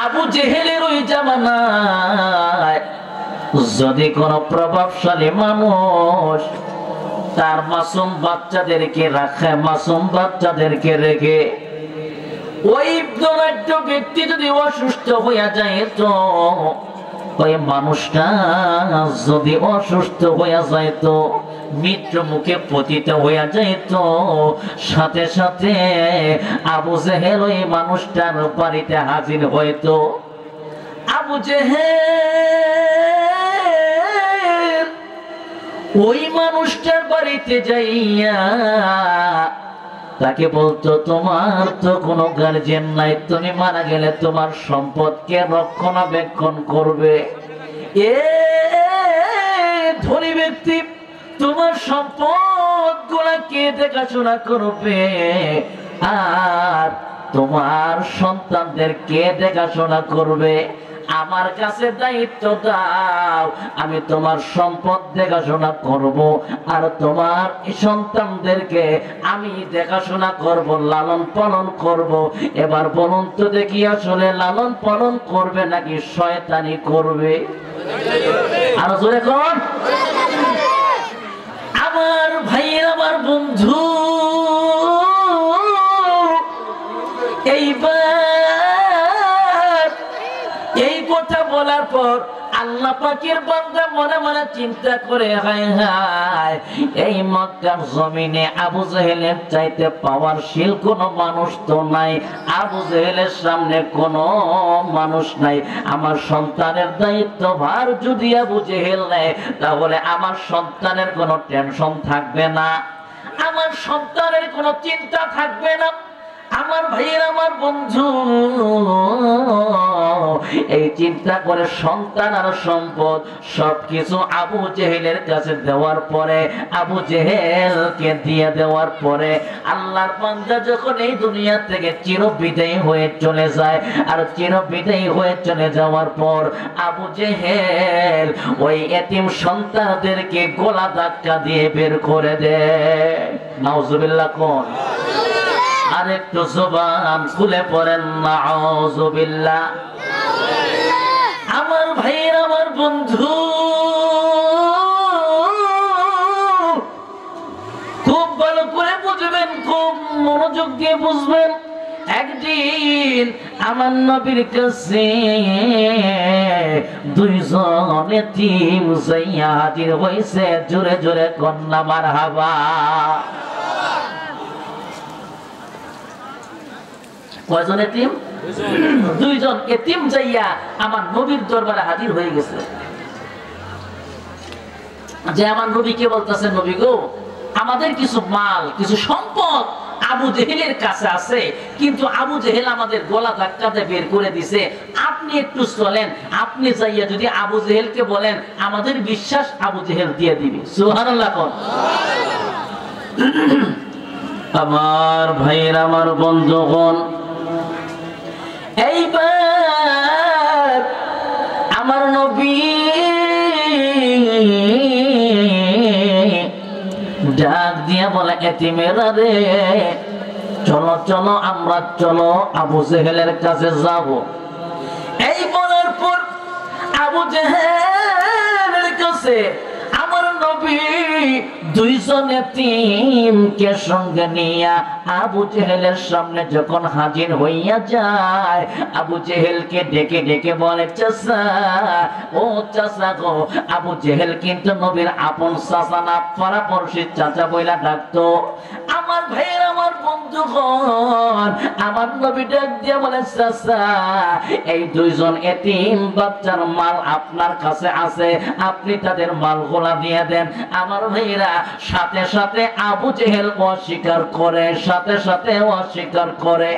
আবু জেহেলের ওই জামানায় যদি কোন প্রভাবশালী মানুষ তার মাসুম বাচ্চাদেরকে রাখে, মাসুম বাচ্চাদেরকে রেখে ওই ধনাঢ্য ব্যক্তি যদি অসুস্থ হইয়া যায়, তো ওই মানুষটা যদি অসুস্থ হইয়া যায়, তো মৃত্যু মুখে পতিত হইয়া যায়, তো সাথে সাথে আবু জেহেল ওই মানুষটার বাড়িতে হাজির হইতো। আবু জেহেল ওই মানুষটার বাড়িতে যাইয়া তাকে বলতো, তোমার তো কোনো গার্জিয়ান নাই, তুমি মারা গেলে তোমার সম্পদ কে রক্ষণাবেক্ষণ করবে? এ ধনী ব্যক্তি, তোমার সম্পদ গুলা কে দেখাশোনা করবে? আর তোমার সন্তানদের কে দেখাশোনা করবে? আমার কাছে দায়িত্ব দাও, আমি তোমার সম্পদ দেখাশোনা করব, আর তোমার সন্তানদেরকে আমি দেখাশোনা করব, লালন পালন করব। এবার বলুন তো দেখি, আসলে লালন পালন করবে নাকি শয়তানি করবে? আর জোরে কোন? আমার ভাইয়ের, আমার বন্ধু, এইবার এই কথা বলার পর আল্লাহ পাকের বান্দা মনে মনে চিন্তা করে, হায় হায়, এই মক্কার জমিনে আবু জেহেলের চাইতে পাওয়ারশীল কোনো মানুষ তো নাই, আবু জেহেলের সামনে কোনো মানুষ নাই। আমার সন্তানের দায়িত্ব ভার যদি আবু জেহেল নেয়, তাহলে আমার সন্তানের কোনো টেনশন থাকবে না, আমার সন্তানের কোনো চিন্তা থাকবে না। আমার ভাইয়ের, আমার বন্ধু, এই চিন্তা করে সন্তান আর সম্পদ সবকিছু আবু জেহেলের কাছে দেওয়ার পরে, আবু জেহেলকে দিয়ে দেওয়ার পরে, আল্লাহর বান্দা যখন এই দুনিয়া থেকে চিরবিদায়ী হয়ে চলে যায়, আর চিরবিদায়ী হয়ে চলে যাওয়ার পর আবু জেহেল ওই এতিম সন্তানদেরকে গলা ধাক্কা দিয়ে বের করে দেয়। নাউজুবিল্লাহ কোন? আরেকটু জবান খুলে পড়েন নাউজুবিল্লাহ। আমার ভাইয়ের, আমার বন্ধু, খুব ভালো করে বুঝবেন, খুব মনোযোগ দিয়ে বুঝবেন। একদিন আমার নবীর কাছে দুইজন এতিম যাইয়া হাজির হইছে। জোরে জোরে কন্যা মারহাবা। কয়জন এতিম? দুইজন এতিম যাইয়া আমার নবীর দরবারে হাজির হয়ে গেছে। যে আমার নবীকে বলতেছে, নবী গো, আমাদের কিছু মাল, কিছু সম্পদ আবু জেহেলের কাছে আছে, কিন্তু আবু জেহেল আমাদের গলা ধাক্কাতে বের করে দিছে। আপনি একটু চলেন, আপনি যাইয়া যদি আবু জেহেলকে বলেন, আমাদের বিশ্বাস আবু জেহেল দিয়ে দিবে। সুবহানাল্লাহ কোন? আমার ভাইয়ের, আমার বন্ধুগণ, এইবার আমার নবী ডাক দিয়া বলে, এতিমেরা রে, চলো চলো, আমরা চলো আবু জেহেলের কাছে যাব। এই বলার পর আবু জেহেলের কাছে আমার নবী দুইজন এতিমকে সঙ্গে নিয়ে আবু জেহেলের সামনে যখন হাজির হইয়া যায়, আবু জেহেলকে ডেকে ডেকে বলে, চাচা, ও চাচা গো। আবু জেহেল কিন্তু নবীর আপন চাচা না, পাড়াপড়শির চাচা বইলা ডাকতো। আমার ভাইয়ের, আমার বন্ধুগণ, আমার নবী ডাক দিয়ে বলে, চাচা, এই দুইজন এতিম বাচ্চার মাল আপনার কাছে আছে, আপনি তাদের মালগুলা দিয়ে দেন। আমার ভাইরা, সাথে সাথে আবু জেহেল অস্বীকার করে, সাথে সাথে অস্বীকার করে।